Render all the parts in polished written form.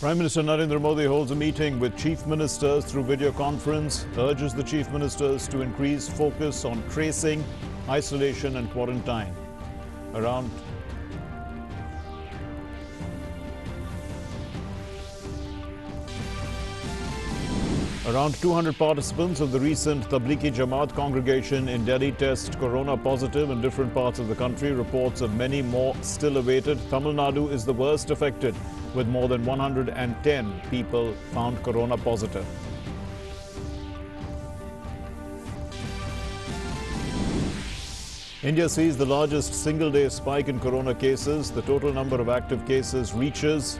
Prime Minister Narendra Modi holds a meeting with chief ministers through video conference, urges the chief ministers to increase focus on tracing, isolation and quarantine. Around 200 participants of the recent Tablighi Jamaat congregation in Delhi test corona positive in different parts of the country. Reports of many more still awaited. Tamil Nadu is the worst affected, with more than 110 people found corona positive. India sees the largest single-day spike in corona cases. The total number of active cases reaches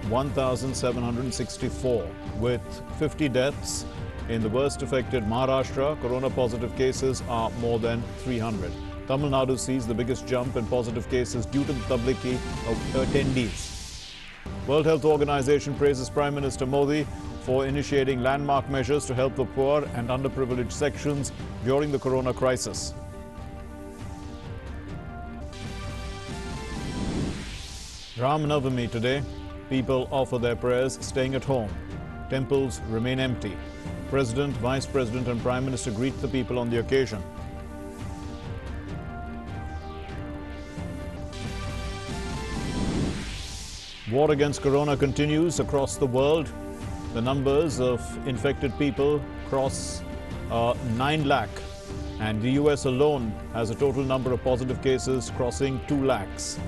1,764, with 50 deaths. In the worst affected Maharashtra, corona-positive cases are more than 300. Tamil Nadu sees the biggest jump in positive cases due to the Tablighi attendees. World Health Organization praises Prime Minister Modi for initiating landmark measures to help the poor and underprivileged sections during the corona crisis. Ram Navami today. People offer their prayers staying at home. Temples remain empty. President, Vice President and Prime Minister greet the people on the occasion. War against corona continues across the world. The numbers of infected people cross 9 lakh, and the US alone has a total number of positive cases crossing 2 lakhs.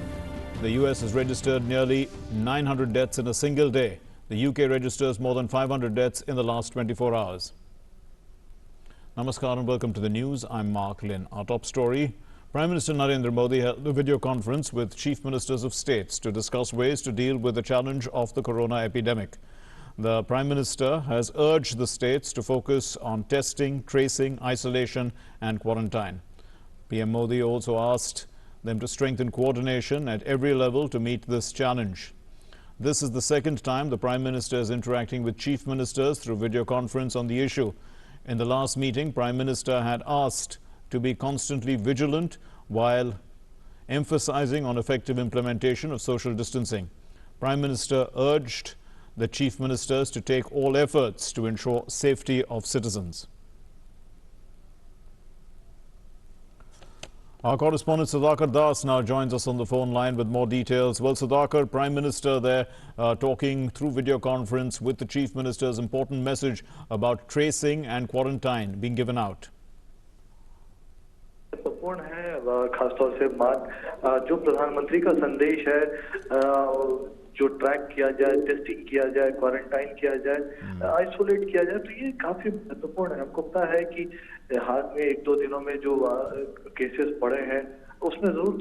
The US has registered nearly 900 deaths in a single day. The UK registers more than 500 deaths in the last 24 hours. Namaskar and welcome to the news. I'm Mark Lynn. Our top story: Prime Minister Narendra Modi held a video conference with chief ministers of states to discuss ways to deal with the challenge of the corona epidemic. The Prime Minister has urged the states to focus on testing, tracing, isolation and quarantine. PM Modi also asked them to strengthen coordination at every level to meet this challenge. This is the second time the Prime Minister is interacting with chief ministers through video conference on the issue. In the last meeting, Prime Minister had asked to be constantly vigilant while emphasizing on effective implementation of social distancing. Prime Minister urged the chief ministers to take all efforts to ensure safety of citizens. Our correspondent Sudhakar Das now joins us on the phone line with more details. Well, Sudhakar, Prime Minister there talking through video conference with the Chief Minister's important message about tracing and quarantine being given out. महत्वपूर्ण है, खासतौर से जो प्रधानमंत्री का संदेश है, जो ट्रैक किया जाए, टेस्टिंग किया जाए, क्वारंटाइन किया जाए, आइसोलेट किया जाए, तो ये काफी महत्वपूर्ण है। हमको पता है कि हाल में 1-2 दिनों में जो केसेस बढ़े हैं, उसने जरूर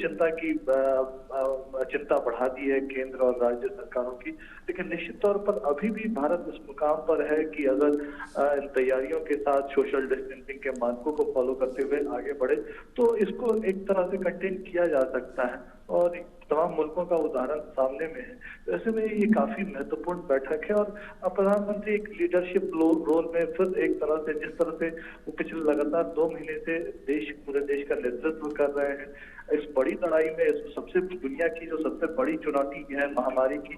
चिंता बढ़ा दी है केंद्र और राज्य सरकारों की, लेकिन निश्चित तौर पर अभी भी भारत इस मुकाम पर है कि अगर इन तैयारियों के साथ सोशल डिस्टेंसिंग के मानकों को फॉलो करते हुए आगे बढ़े तो इसको एक तरह से कंटेन किया जा सकता है और तमाम मुल्कों का उदाहरण सामने में है। तो ऐसे में ये काफी महत्वपूर्ण बैठक है और प्रधानमंत्री एक लीडरशिप रोल में फिर एक तरह से जिस तरह से वो पिछले लगातार 2 महीने से पूरे देश का नेतृत्व कर रहे हैं इस बड़ी लड़ाई में, सबसे दुनिया की जो सबसे बड़ी चुनौती है महामारी की,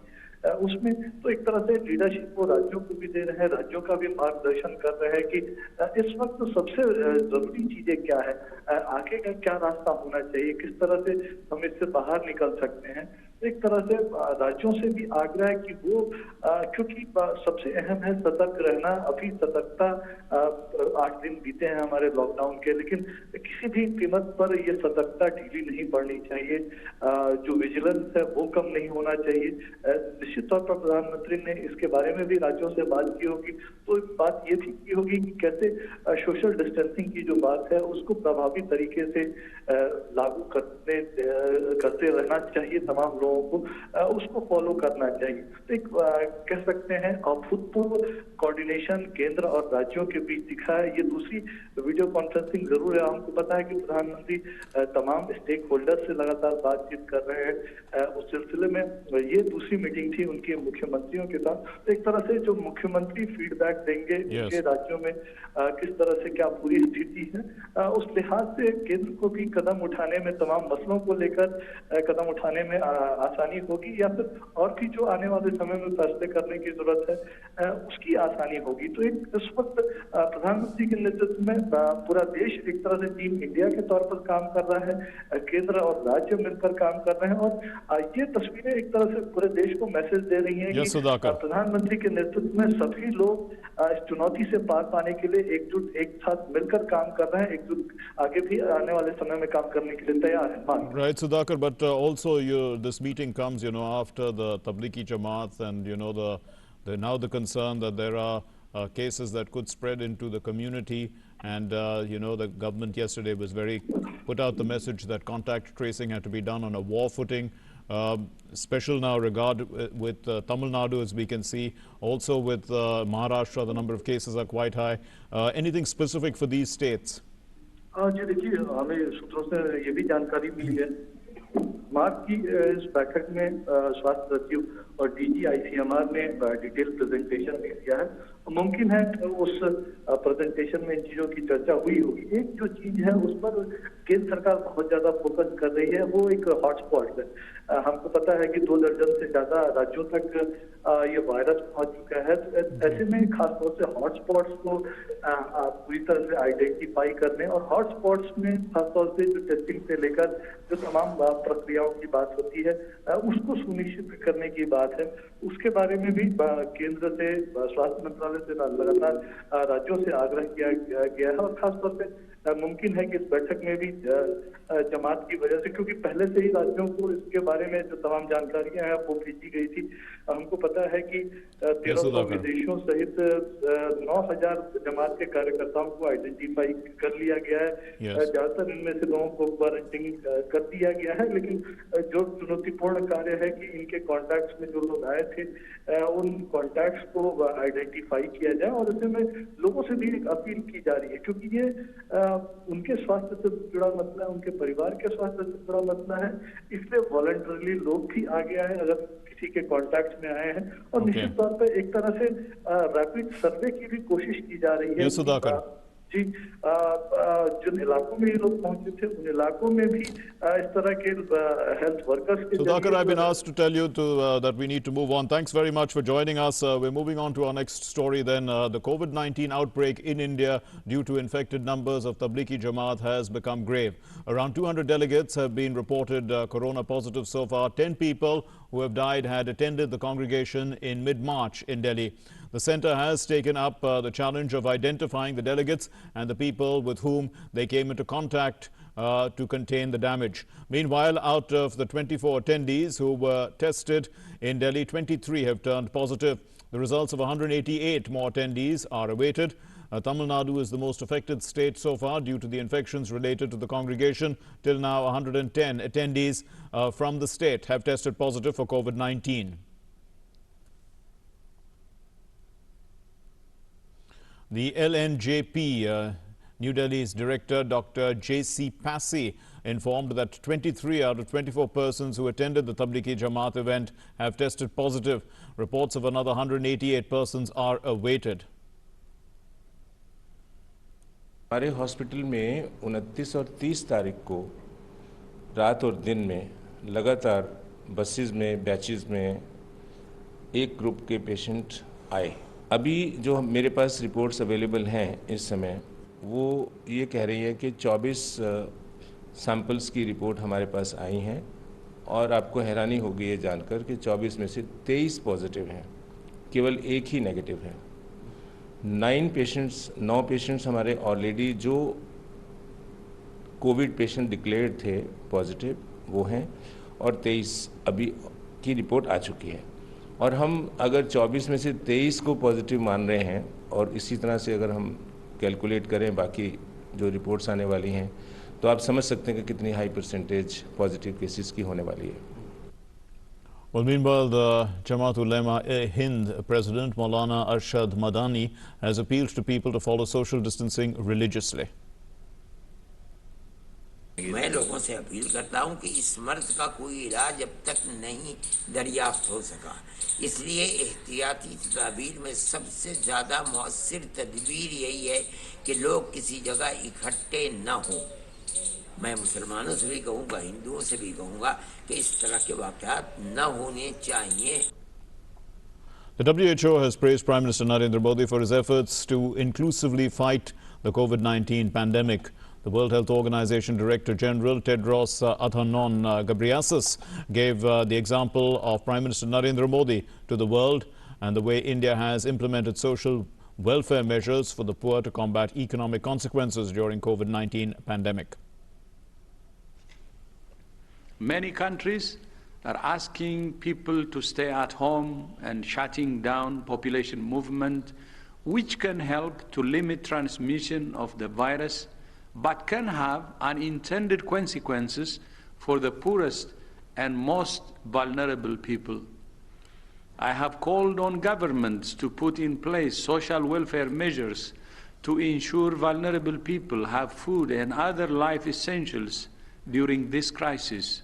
उसमें तो एक तरह से लीडरशिप वो राज्यों को भी दे रहे हैं, राज्यों का भी मार्गदर्शन कर रहे हैं कि इस वक्त सबसे जरूरी चीजें क्या है, आगे का क्या रास्ता होना चाहिए, किस तरह से हम इससे बाहर निकल सकते हैं। एक तरह से राज्यों से भी आग्रह है कि वो क्योंकि सबसे अहम है सतर्क रहना। अभी सतर्कता 8 दिन बीते हैं हमारे लॉकडाउन के, लेकिन किसी भी कीमत पर ये सतर्कता ढीली नहीं पड़नी चाहिए, जो विजिलेंस है वो कम नहीं होना चाहिए। निश्चित तौर पर प्रधानमंत्री ने इसके बारे में भी राज्यों से बात की होगी, तो बात ये भी की होगी कि कैसे सोशल डिस्टेंसिंग की जो बात है उसको प्रभावी तरीके से लागू करते रहना चाहिए, तमाम लोगों को उसको फॉलो करना चाहिए। तो एक कह सकते हैं अभूतपूर्व कोऑर्डिनेशन केंद्र और राज्यों के बीच दिखा है। ये दूसरी वीडियो कॉन्फ्रेंसिंग जरूर है। हमको पता है कि प्रधानमंत्री तमाम स्टेक होल्डर से लगातार बातचीत कर रहे हैं। उस सिलसिले में ये दूसरी मीटिंग थी उनके मुख्यमंत्रियों के साथ। तो एक तरह से जो मुख्यमंत्री फीडबैक देंगे उनके राज्यों में किस तरह से क्या पूरी स्थिति है, उस लिहाज से केंद्र को भी कदम उठाने में, तमाम मसलों को लेकर कदम उठाने में आसानी होगी, या फिर और भी जो आने वाले समय में फैसले करने की जरूरत है उसकी आसानी होगी। तो एक इस वक्त प्रधानमंत्री के नेतृत्व में पूरा देश एक तरह से टीम इंडिया के तौर पर काम कर रहा है, केंद्र और राज्य मिलकर काम कर रहे हैं, और ये तस्वीरें एक तरह से पूरे देश को मैसेज दे रही हैं कि प्रधानमंत्री के नेतृत्व में सभी लोग इस चुनौती से पार पाने के लिए एकजुट एक साथ मिलकर काम कर रहे हैं, एकजुट आगे भी आने वाले समय में काम करने के लिए तैयार है। Right, Sudhakar, but also this meeting comes, after the Tablighi Jamaat, and now the concern that there are cases that could spread into the community, and the government yesterday was put out the message that contact tracing had to be done on a war footing. Special now regard with Tamil Nadu, as we can see, also with Maharashtra, the number of cases are quite high. Anything specific for these states? जी देखिए, हमें सूत्रों से ये भी जानकारी मिली है, मार्च की इस बैठक में स्वास्थ्य सचिव और डीजी आईसीएमआर ने डिटेल प्रेजेंटेशन दे दिया है। मुमकिन है उस प्रेजेंटेशन में इन चीजों की चर्चा हुई होगी। एक जो चीज है उस पर केंद्र सरकार बहुत ज्यादा फोकस कर रही है, वो एक हॉटस्पॉट है। हमको पता है कि 2 दर्जन से ज्यादा राज्यों तक ये वायरस पहुंच चुका है। तो ऐसे में खासतौर से हॉटस्पॉट्स को पूरी तरह से आइडेंटिफाई करने, और हॉटस्पॉट्स में खासतौर से जो टेस्टिंग से लेकर जो तमाम प्रक्रियाओं की बात होती है उसको सुनिश्चित करने की बात है। उसके बारे में भी केंद्र से, स्वास्थ्य मंत्रालय से लगातार राज्यों से आग्रह किया गया है, और खासतौर से मुमकिन है कि इस बैठक में भी जमात की वजह से, क्योंकि पहले से ही राज्यों को इसके बारे में जो तमाम जानकारियां हैं वो भेजी गई थी। हमको पता है कि 1300 विदेशों सहित 9000 जमात के कार्यकर्ताओं को आइडेंटिफाई कर लिया गया है। ज्यादातर इनमें से लोगों को क्वारंटीन कर दिया गया है, लेकिन जो चुनौतीपूर्ण कार्य है कि इनके कॉन्टैक्ट्स में जो लोग आए थे उन कॉन्टैक्ट्स को आइडेंटिफाई किया जाए, और इसमें में लोगों से भी एक अपील की जा रही है, क्योंकि ये उनके स्वास्थ्य से जुड़ा मसला है, उनके परिवार के स्वास्थ्य से जुड़ा मसला है। इसलिए वॉलंटरली लोग भी आगे आए अगर किसी के कॉन्टैक्ट में आए हैं, और निश्चित तौर पर एक तरह से रैपिड सर्वे की भी कोशिश की जा रही है जी। जिन इलाकों में ये लोग पहुंचे थे उन इलाकों में भी इस तरह के हेल्थ वर्कर्स के Sudhakar, I've been asked to tell you that we need to move on. Thanks very much for joining us. We're moving on to our next story then. The COVID-19 outbreak in India due to infected numbers of Tablighi Jamaat has become grave. Around 200 delegates have been reported corona positive so far. 10 people who have died had attended the congregation in mid-March in Delhi. The centre has taken up the challenge of identifying the delegates and the people with whom they came into contact to contain the damage. Meanwhile, out of the 24 attendees who were tested in Delhi, 23 have turned positive. The results of 188 more attendees are awaited. Tamil Nadu is the most affected state so far due to the infections related to the congregation. Till now, 110 attendees from the state have tested positive for COVID-19. The LNJP, New Delhi's director, Dr. J.C. Passy, informed that 23 out of 24 persons who attended the Tablighi Jamaat event have tested positive. Reports of another 188 persons are awaited. हमारे hospital में 29 और 30 तारीख को रात और दिन में लगातार बसेस में, बैचेस में एक ग्रुप के पेशेंट आए। अभी जो मेरे पास रिपोर्ट्स अवेलेबल हैं इस समय, वो ये कह रही है कि 24 सैंपल्स की रिपोर्ट हमारे पास आई हैं, और आपको हैरानी होगी ये जानकर कि 24 में से 23 पॉजिटिव हैं, केवल एक ही नेगेटिव है। 9 पेशेंट्स हमारे ऑलरेडी जो कोविड पेशेंट डिक्लेयर्ड थे पॉजिटिव वो हैं, और 23 अभी की रिपोर्ट आ चुकी है। और हम अगर 24 में से 23 को पॉजिटिव मान रहे हैं, और इसी तरह से अगर हम कैलकुलेट करें बाकी जो रिपोर्ट्स आने वाली हैं, तो आप समझ सकते हैं कि कितनी हाई परसेंटेज पॉजिटिव केसेस की होने वाली है। Well, meanwhile, the Jamaat Ulema Hind President Maulana Arshad Madani has appealed to people to follow social distancing religiously. मैं लोगों से अपील करता हूं कि इस मर्ज का कोई इलाज अब तक नहीं दरियाफ्त हो सका, इसलिए एहतियाती तदबीर में सबसे ज़्यादा मौसर तदबीर यही है कि लोग किसी जगह इकट्ठे न हों। मैं मुसलमानों से भी कहूँगा, हिंदुओं से भी कहूँगा कि इस तरह के वाक़यात न होने चाहिए। The WHO has praised Prime Minister Narendra Modi for his efforts to inclusively fight the COVID-19 pandemic. The World Health Organization Director General Tedros Adhanom Ghebreyesus gave the example of Prime Minister Narendra Modi to the world and the way India has implemented social welfare measures for the poor to combat economic consequences during COVID-19 pandemic. Many countries are asking people to stay at home and shutting down population movement, which can help to limit transmission of the virus, but can have unintended consequences for the poorest and most vulnerable people. I have called on governments to put in place social welfare measures to ensure vulnerable people have food and other life essentials during this crisis.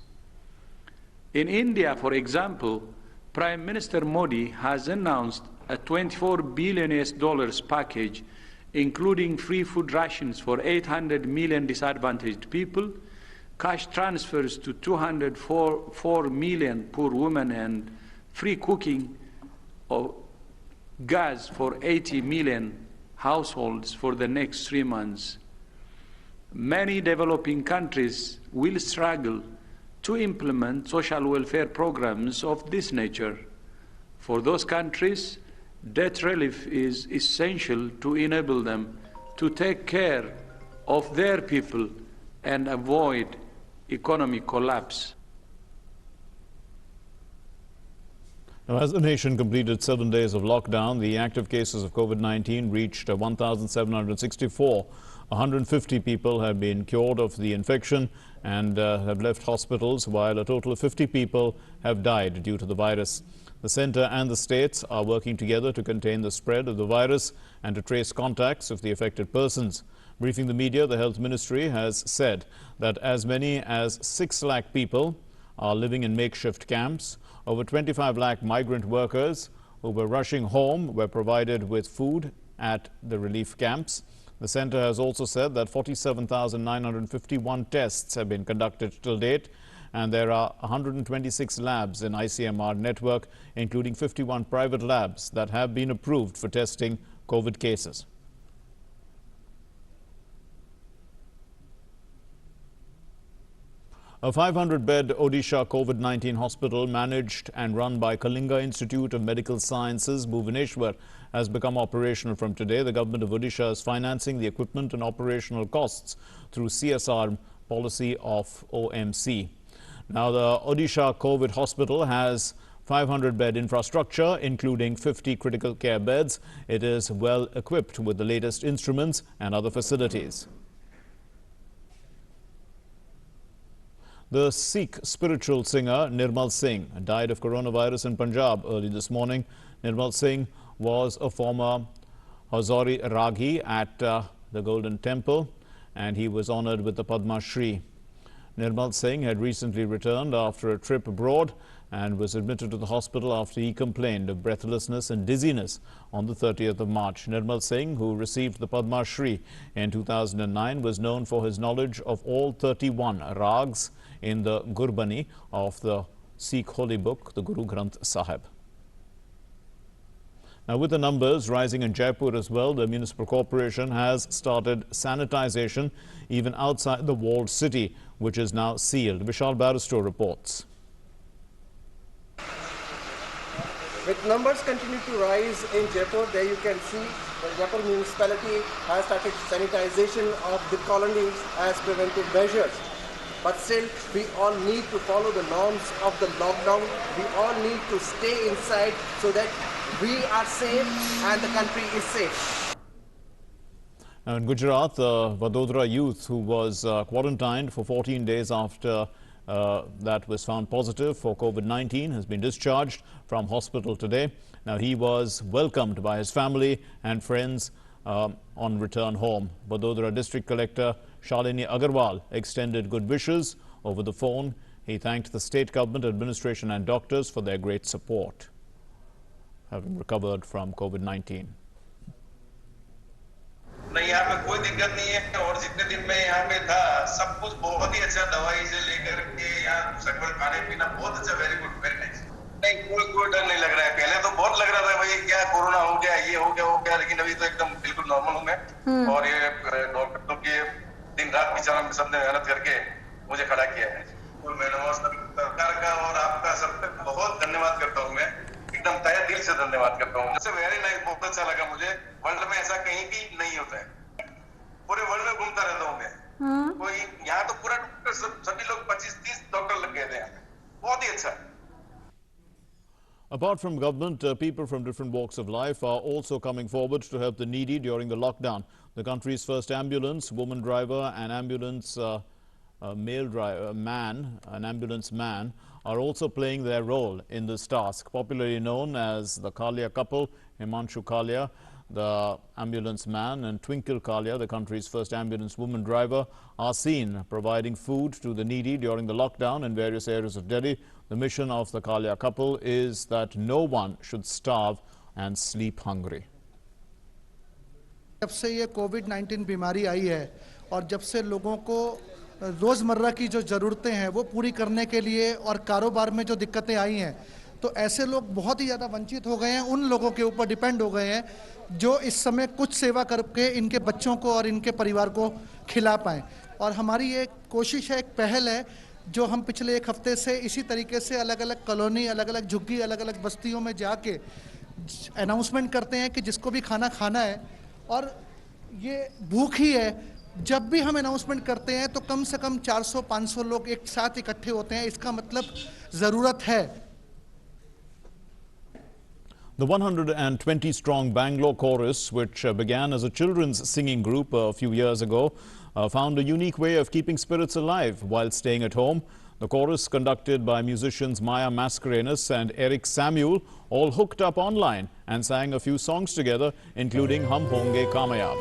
In India, for example, Prime Minister Modi has announced a $24 billion package, including free food rations for 800 million disadvantaged people, cash transfers to 204 million poor women, and free cooking of gas for 80 million households for the next 3 months. Many developing countries will struggle to implement social welfare programs of this nature. For those countries, debt relief is essential to enable them to take care of their people and avoid economic collapse. Now, as the nation completed 7 days of lockdown, the active cases of COVID-19 reached 1,764. 150 people have been cured of the infection and have left hospitals, while a total of 50 people have died due to the virus. The centre and the states are working together to contain the spread of the virus and to trace contacts of the affected persons. Briefing the media, the Health Ministry has said that as many as 6 lakh people are living in makeshift camps. Over 25 lakh migrant workers who were rushing home were provided with food at the relief camps. The centre has also said that 47,951 tests have been conducted till date, and there are 126 labs in ICMR network, including 51 private labs that have been approved for testing COVID cases. A 500-bed Odisha COVID-19 hospital managed and run by Kalinga Institute of Medical Sciences, Bhubaneswar, has become operational from today. The government of Odisha is financing the equipment and operational costs through CSR policy of OMC. Now, the Odisha COVID hospital has 500-bed infrastructure, including 50 critical care beds. It is well equipped with the latest instruments and other facilities. The Sikh spiritual singer Nirmal Singh died of coronavirus in Punjab early this morning. Nirmal Singh was a former Hazari Ragi at the Golden Temple, and he was honored with the Padma Shri. Nirmal Singh had recently returned after a trip abroad and was admitted to the hospital after he complained of breathlessness and dizziness on the 30th of March. Nirmal Singh, who received the Padma Shri in 2009, was known for his knowledge of all 31 rags in the Gurbani of the Sikh holy book, the Guru Granth Sahib. Now, with the numbers rising in Jaipur as well, the municipal corporation has started sanitization even outside the walled city, which is now sealed. Vishal Barrister reports. With numbers continue to rise in Jaipur, there you can see the Jaipur municipality has started sanitization of the colonies as preventive measures. But still, we all need to follow the norms of the lockdown. We all need to stay inside so that we are safe and the country is safe. Now, in Gujarat, the Vadodara youth who was quarantined for 14 days after that was found positive for COVID-19 has been discharged from hospital today. Now, he was welcomed by his family and friends on return home. Vadodara District Collector Shalini Agarwal extended good wishes over the phone. He thanked the state government, administration and doctors for their great support, having recovered from COVID-19. नहीं, यहाँ पे कोई दिक्कत नहीं है। और जितने दिन मैं यहाँ पे था सब कुछ बहुत ही अच्छा, दवाई से लेकर के यहाँ सकल खाने पीना बहुत अच्छा, वेरी गुड, वेरी नाइस। नहीं, कोई डर नहीं लग रहा है। पहले तो बहुत लग रहा था भाई क्या कोरोना हो गया, ये हो गया, लेकिन अभी तो एकदम बिल्कुल नॉर्मल हूँ मैं। और ये डॉक्टर के दिन रात बेचारा सबने मेहनत करके मुझे खड़ा किया है। और मैं सरकार का और आपका सबका बहुत धन्यवाद करता हूँ। मैं एकदम तहे दिल से धन्यवाद करता हूँ। वेरी नाइस, बहुत अच्छा लगा मुझे। वर्ल्ड में ऐसा कहीं भी नहीं होता है। पूरे वर्ल्ड में घूमता रहता हूँ मैं। कोई यहाँ तो पूरा डॉक्टर सभी लोग 25-30 डॉक्टर लग गए थे यहाँ पे, बहुत ही अच्छा। Apart from government, people from different walks of life are also coming forward to help the needy during the lockdown. The country's first ambulance, woman driver and ambulance male driver, an ambulance man, are also playing their role in this task. Popularly known as the Kalia couple, Himanshu Kalia, the ambulance man, and Twinkle Kalia, the country's first ambulance woman driver, are seen providing food to the needy during the lockdown in various areas of Delhi. The mission of the Kalia couple is that no one should starve and sleep hungry. जब से ये कोविड-19 बीमारी आई है और जब से लोगों को रोज़मर्रा की जो ज़रूरतें हैं वो पूरी करने के लिए और कारोबार में जो दिक्कतें आई हैं, तो ऐसे लोग बहुत ही ज़्यादा वंचित हो गए हैं, उन लोगों के ऊपर डिपेंड हो गए हैं जो इस समय कुछ सेवा करके इनके बच्चों को और इनके परिवार को खिला पाएँ। और हमारी ये कोशिश है, एक पहल है, जो हम पिछले एक हफ्ते से इसी तरीके से अलग अलग कॉलोनी, अलग अलग झुग्गी, अलग अलग बस्तियों में जाके अनाउंसमेंट करते हैं कि जिसको भी खाना खाना है और ये भूख ही है। जब भी हम अनाउंसमेंट करते हैं तो कम से कम 400-500 लोग एक साथ इकट्ठे होते हैं, इसका मतलब ज़रूरत है। The 120-strong Bangalore chorus, which began as a children's singing group a few years ago, found a unique way of keeping spirits alive while staying at home. The chorus, conducted by musicians Maya Mascarenhas and Eric Samuel, all hooked up online and sang a few songs together, including Hum Honge Kamayab.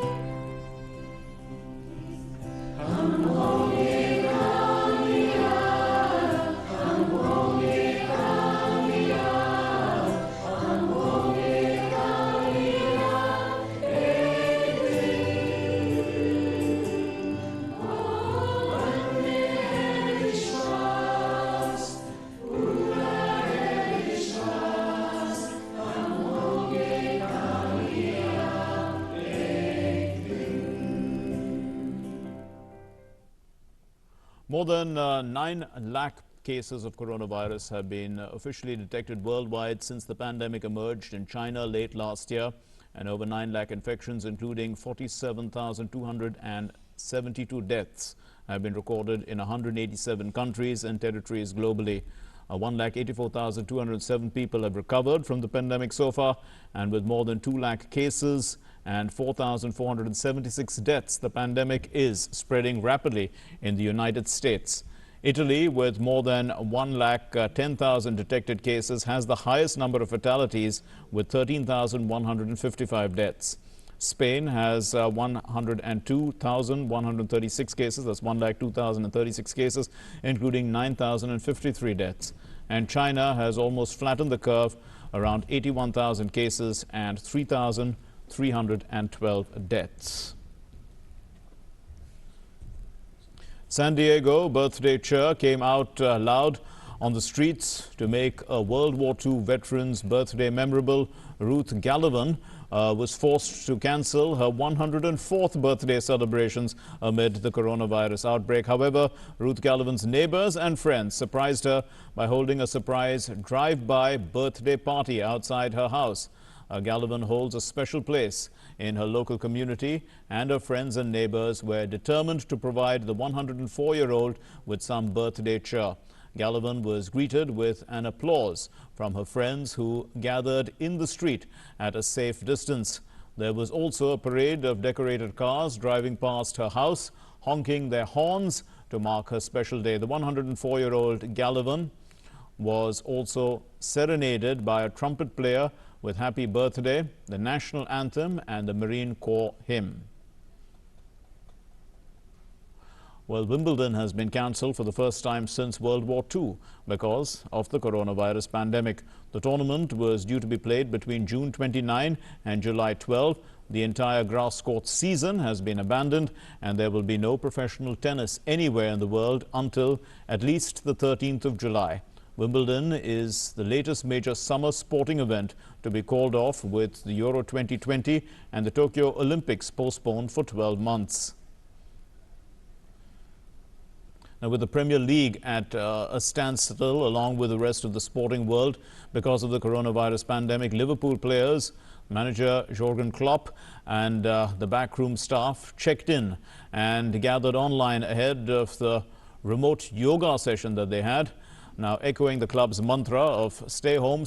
More than 9 lakh cases of coronavirus have been officially detected worldwide since the pandemic emerged in China late last year, and over 9 lakh infections, including 47,272 deaths, have been recorded in 187 countries and territories globally. 1,84,207 people have recovered from the pandemic so far, and with more than 2 lakh cases and 4,476 deaths, the pandemic is spreading rapidly in the United States. Italy, with more than 1,10,000 detected cases, has the highest number of fatalities with 13,155 deaths. Spain has 102,136 cases, that's 1,02,036 cases, including 9,053 deaths. And China has almost flattened the curve, around 81,000 cases and 3,312 deaths. San Diego birthday cheer came out loud on the streets to make a World War II veteran's birthday memorable. Ruth Gallivan was forced to cancel her 104th birthday celebrations amid the coronavirus outbreak. However, Ruth Gallivan's neighbors and friends surprised her by holding a surprise drive-by birthday party outside her house. Gallivan holds a special place in her local community, and her friends and neighbors were determined to provide the 104-year-old with some birthday cheer. Gallivan was greeted with an applause from her friends, who gathered in the street at a safe distance. There was also a parade of decorated cars driving past her house, honking their horns to mark her special day. The 104-year-old Gallivan was also serenaded by a trumpet player with Happy Birthday, the national anthem, and the Marine Corps hymn. Well, Wimbledon has been cancelled for the first time since World War II because of the coronavirus pandemic. The tournament was due to be played between June 29 and July 12. The entire grass court season has been abandoned and there will be no professional tennis anywhere in the world until at least the 13th of July. Wimbledon is the latest major summer sporting event to be called off, with the Euro 2020 and the Tokyo Olympics postponed for 12 months. Now, with the Premier League at a standstill along with the rest of the sporting world because of the coronavirus pandemic, Liverpool players, manager Jurgen Klopp and the backroom staff checked in and gathered online ahead of the remote yoga session that they had. Now, echoing the club's mantra of stay home,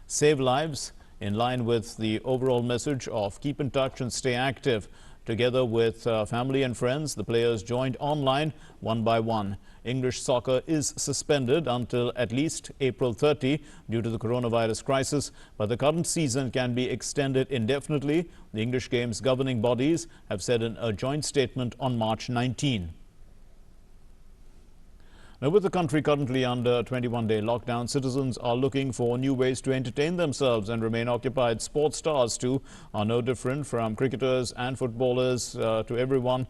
save lives, in line with the overall message of keep in touch and stay active. Together with family and friends, the players joined online one by one. English soccer is suspended until at least April 30 due to the coronavirus crisis, but the current season can be extended indefinitely. The English game's governing bodies have said in a joint statement on March 19. Now, with the country currently under a 21-day lockdown, citizens are looking for new ways to entertain themselves and remain occupied. Sports stars, too, are no different, from cricketers and footballers to everyone.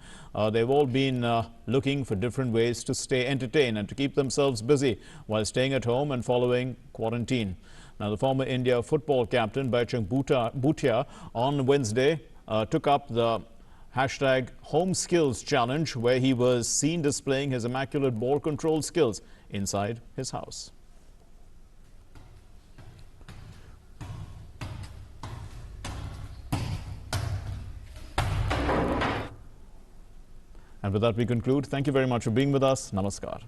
They've all been looking for different ways to stay entertained and to keep themselves busy while staying at home and following quarantine. Now, the former India football captain Baichung Bhutia on Wednesday took up the #Home Skills Challenge, where he was seen displaying his immaculate ball control skills inside his house. And with that, we conclude. Thank you very much for being with us. Namaskar.